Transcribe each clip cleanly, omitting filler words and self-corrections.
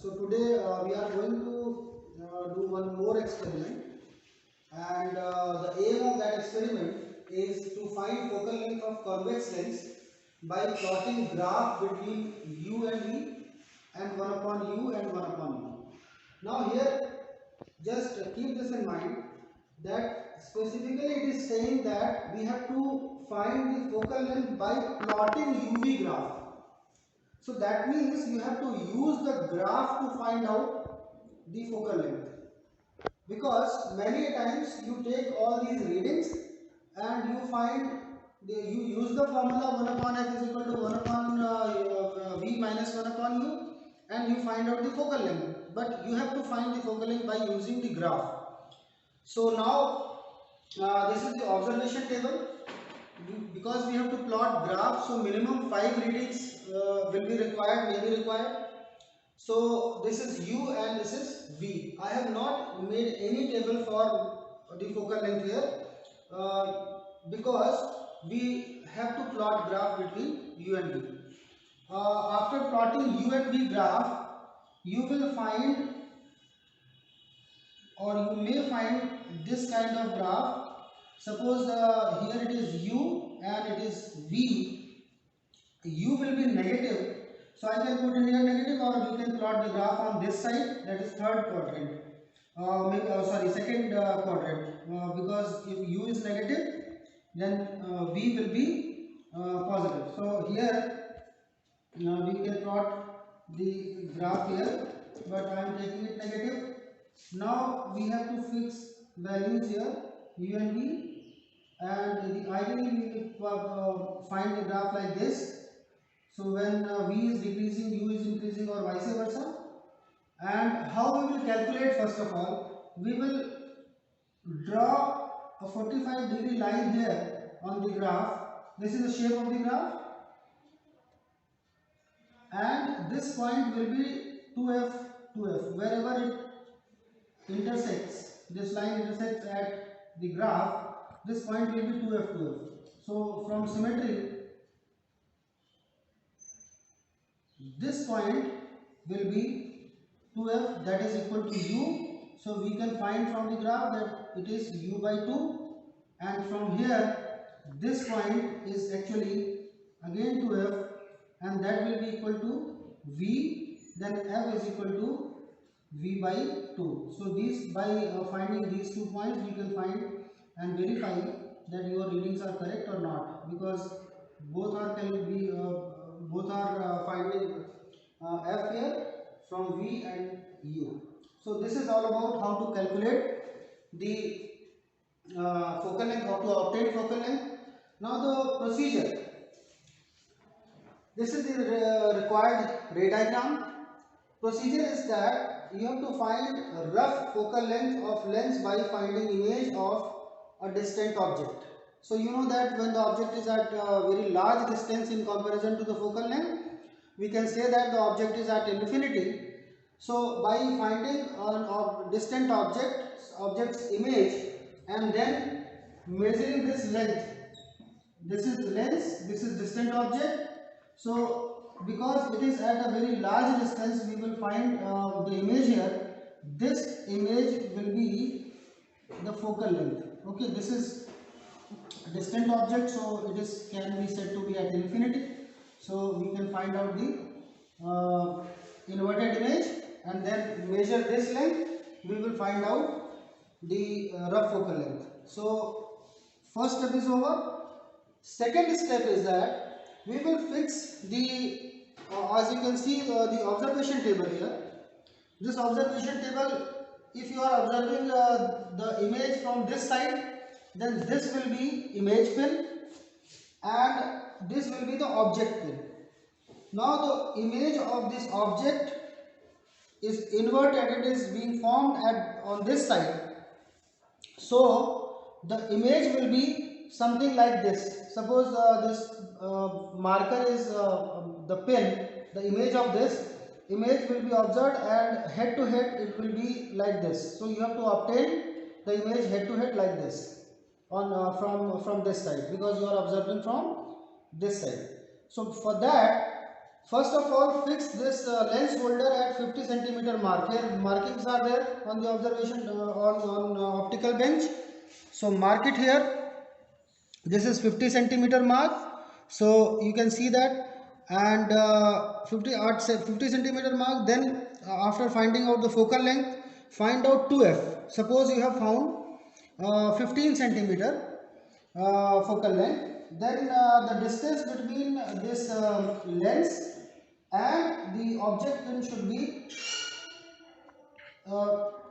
So today we are going to do one more experiment, and the aim of that experiment is to find focal length of convex lens by plotting graph between u and v and 1 upon u and 1 upon u. Now here, just keep this in mind that specifically it is saying that we have to find the focal length by plotting UV graph. So that means you have to use the graph to find out the focal length, because many times you take all these readings and you find you use the formula 1 upon f is equal to 1 upon v minus 1 upon u, and you find out the focal length, but you have to find the focal length by using the graph. So now this is the observation table. Because we have to plot graph, so minimum 5 readings will be required, may be required. So this is u and this is v. I have not made any table for the focal length here because we have to plot graph between u and v. After plotting u and v graph, you will find, or you may find, this kind of graph. Suppose here it is u and it is v. U will be negative, so I can put in here negative, or we can plot the graph on this side, that is third quadrant, second quadrant, because if u is negative, then v will be positive. So here we can plot the graph here, but I am taking it negative. Now we have to fix values here, u and v, and ideally we will find the graph like this. So when v is decreasing, u is increasing, or vice versa. And how we will calculate? First of all, we will draw a 45-degree line here on the graph. This is the shape of the graph, and this point will be 2f, 2f. Wherever it intersects, this line intersects at the graph, this point will be 2f, 2f. So from symmetry, this point will be 2f, that is equal to u. So we can find from the graph that it is u by 2, and from here this point is actually again 2f, and that will be equal to v, then f is equal to v by 2. So these, by finding these 2 points, we can find and verify that your readings are correct or not, because both are finding f here from v and u. So this is all about how to calculate the focal length, how to obtain focal length. Now the procedure. This is the required ray diagram. Procedure is that you have to find a rough focal length of lens by finding image of a distant object. So you know that when the object is at a very large distance in comparison to the focal length, we can say that the object is at infinity. So by finding a distant object's image and then measuring this length, this is lens, this is distant object. So because it is at a very large distance, we will find the image here. This image will be the focal length. Okay, this is a distant object, so it is can be said to be at infinity. So we can find out the inverted image and then measure this length. We will find out the rough focal length. So first step is over. Second step is that we will fix the as you can see the observation table here. This observation table, if you are observing the image from this side, then this will be image pin and this will be the object pin. Now the image of this object is inverted, it is being formed on this side. So the image will be something like this. Suppose this marker is the pin, the image of this image will be observed, and head to head it will be like this. So you have to obtain the image head to head like this on from this side, because you are observing from this side. So for that, First of all, fix this lens holder at 50 centimeter mark. Here markings are there on the observation on optical bench. So mark it here. This is 50 centimeter mark. So you can see that, and 50 centimeter mark. Then after finding out the focal length, find out 2f. Suppose you have found 15 centimeter focal length, then the distance between this lens and the object pin should be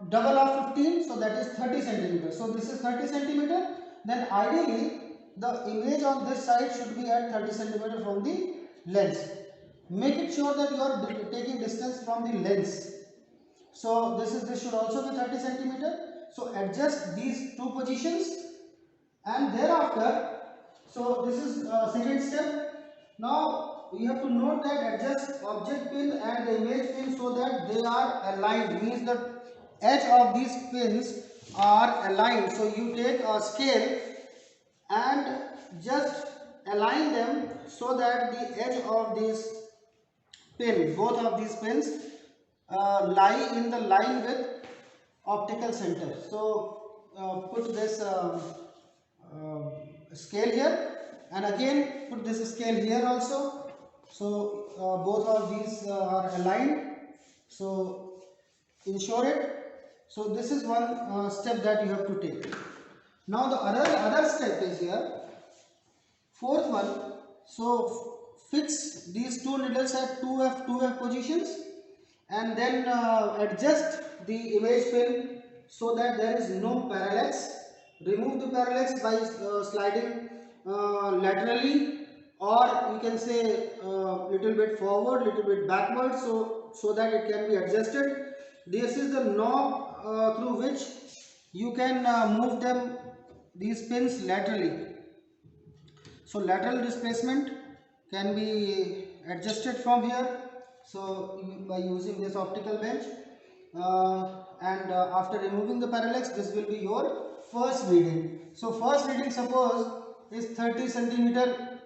double of 15, so that is 30 centimeters. So this is 30 centimeter. Then ideally the image on this side should be at 30 centimeter from the lens. Make it sure that you are taking distance from the lens. So this should also be 30 centimeter. So adjust these two positions, and thereafter, so this is second step. Now you have to note that adjust object pin and the image pin so that they are aligned, means the edge of these pins are aligned. So you take a scale and just align them so that the edge of this pin, both of these pins, lie in the line with optical center. So put this scale here, and again put this scale here also. So both of these are aligned. So ensure it. So this is one step that you have to take. Now the other step is here. Fourth one. So fix these two needles at 2f positions, and then adjust the image pin so that there is no parallax. Remove the parallax by sliding laterally, or you can say little bit forward, little bit backward, so that it can be adjusted. This is the knob through which you can move them, these pins, laterally. So lateral displacement can be adjusted from here, so by using this optical bench, and after removing the parallax, this will be your first reading. So first reading, suppose, is 30 centimeter,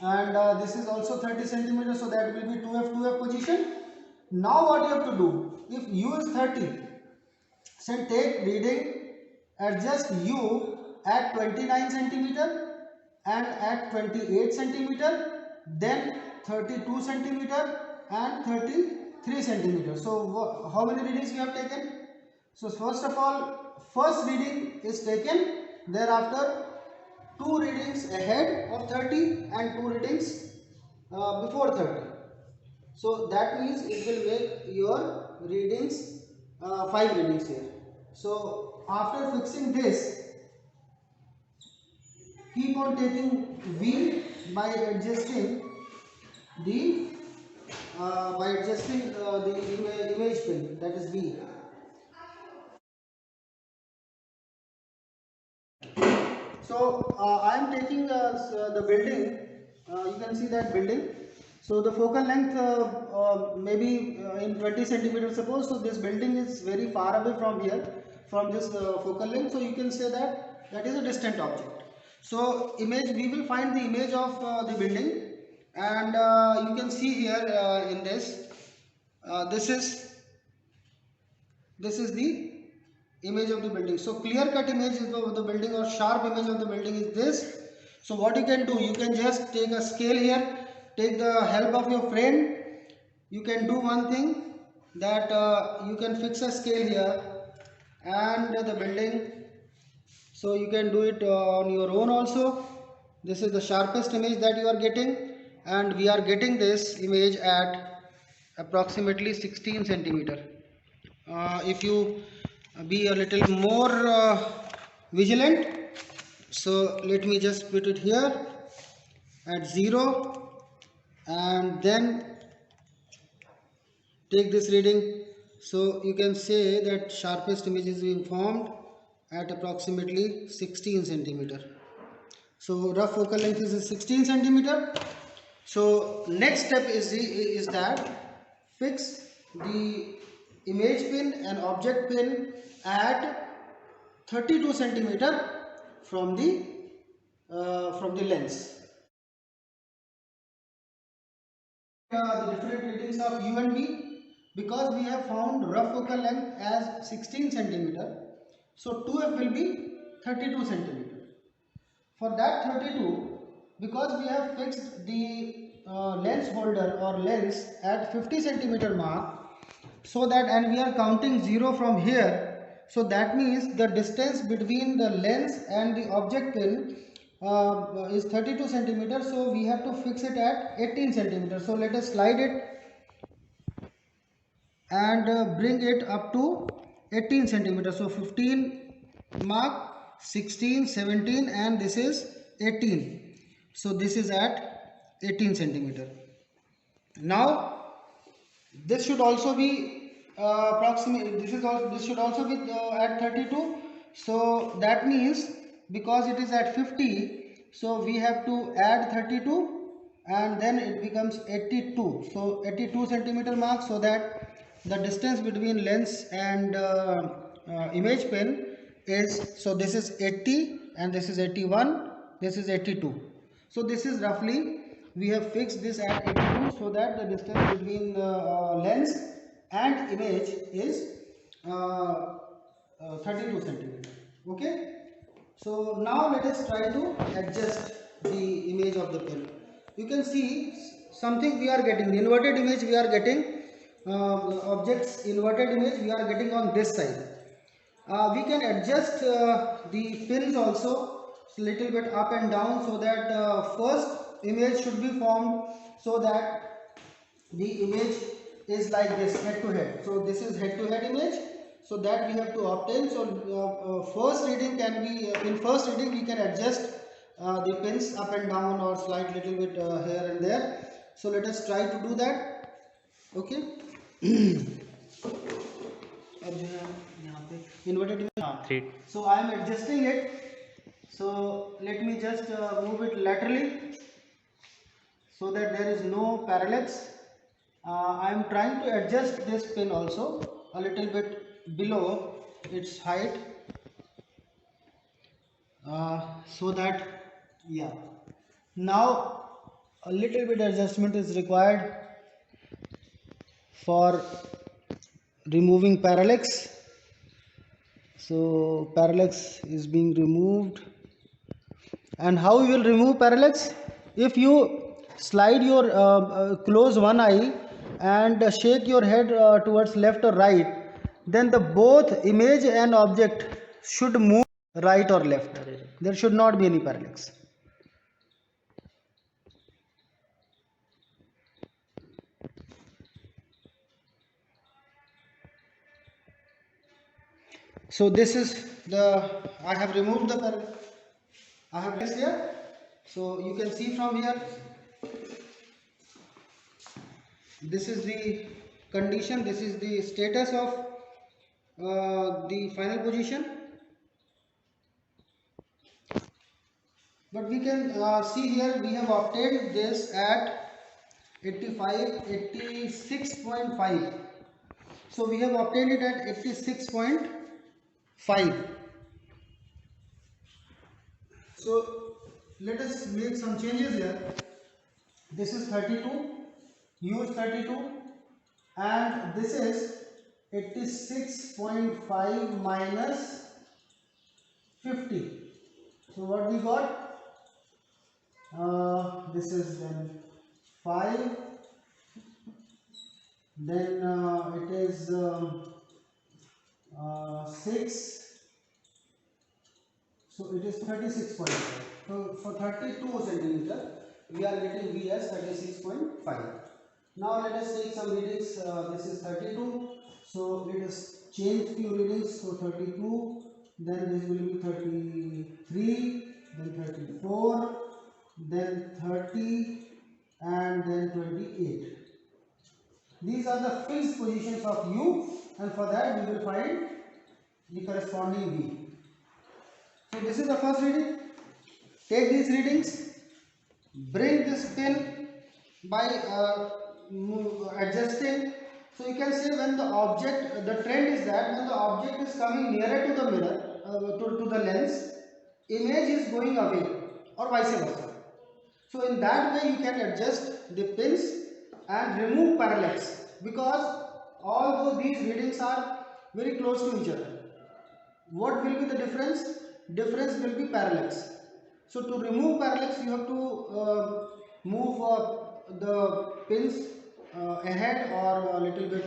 and this is also 30 centimeter, so that will be 2f position. Now what you have to do, if u is 30, so take reading, adjust u at 29 centimeter and at 28 centimeter, then 32 centimeter and 33 centimeter. So how many readings we have taken? So first of all, first reading is taken, thereafter two readings ahead of 30 and two readings before 30. So that means it will make your readings 5 readings here. So after fixing this, keep on taking V by adjusting the image pin, that is V. So I am taking the building. You can see that building. So the focal length maybe in 20 centimeters, suppose. So this building is very far away from here, from this focal length. So you can say that that is a distant object. So image, we will find the image of the building, and you can see here in this, this is the image of the building. So clear cut image of the building, or sharp image of the building, is this. So what you can do, you can just take a scale here, take the help of your friend. You can do one thing, that you can fix a scale here and the building. So you can do it on your own also. This is the sharpest image that you are getting, and we are getting this image at approximately 16 centimeter. If you be a little more vigilant, so let me just put it here at 0, and then take this reading. So you can say that sharpest image is being formed at approximately 16 centimeter. So rough focal length is 16 centimeter. So next step is that fix the image pin and object pin at 32 centimeter from the lens. the different readings of U and V. Because we have found rough focal length as 16 centimeter, so 2f will be 32 centimeter. For that 32, because we have fixed the lens holder or lens at 50 centimeter mark, so that, and we are counting 0 from here, so that means the distance between the lens and the object pin is 32 centimeter, so we have to fix it at 18 centimeter. So let us slide it and bring it up to 18 centimeters. So 15 mark, 16, 17, and this is 18. So this is at 18 centimeter. Now this should also be approximately, this should also be at 32. So that means because it is at 50, so we have to add 32 and then it becomes 82. So 82 centimeter mark, so that the distance between lens and image pin is, so this is 80 and this is 81, this is 82. So this is roughly, we have fixed this at 82, so that the distance between the lens and image is 32 centimeter. Okay, so now let us try to adjust the image of the pin. You can see something we are getting, the inverted image we are getting, objects inverted image we are getting on this side. We can adjust the pins also little bit up and down, so that first image should be formed, so that the image is like this, head to head. So this is head to head image, so that we have to obtain. So first reading can be, in first reading we can adjust the pins up and down or slide little bit here and there. So let us try to do that. Okay. अब जो है यहाँ पे inverted image, so I am adjusting it. So let me just move it laterally, so that there is no parallax. I am trying to adjust this pin also a little bit below its height, so that, yeah, now a little bit adjustment is required for removing parallax. So parallax is being removed. And how you will remove parallax? If you slide your close one eye and shake your head towards left or right, then the both image and object should move right or left. There should not be any parallax. So this is the, I have removed the parallax. I have this here. So you can see from here, this is the condition, this is the status of the final position. But we can see here we have obtained this at 86.5. So we have obtained it at 86.5. So let us make some changes here. This is 32, use 32, and this is 86.5 minus 50. So what we got? This is then 5, then it is 6, so it is 36.5. So for 32 centimeter we are getting V as 36.5. Now let us take some readings. This is 32, so let us change few readings. So 32, then this will be 33, then 34, then 30, and then 28. These are the fixed positions of U, and for that we will find the corresponding V. So this is the first reading. Take these readings, bring this pin by adjusting. So you can say when the object, the trend is that when the object is coming nearer to the mirror, to the lens, image is going away or vice versa. So in that way you can adjust the pins and remove parallax, because although these readings are very close to each other, what will be the difference? Difference will be parallax. So to remove parallax, you have to move the pins ahead or a little bit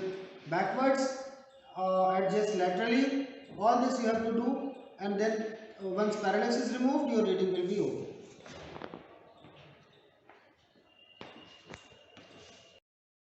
backwards, adjust laterally. All this you have to do, and then once parallax is removed, your reading will be okay.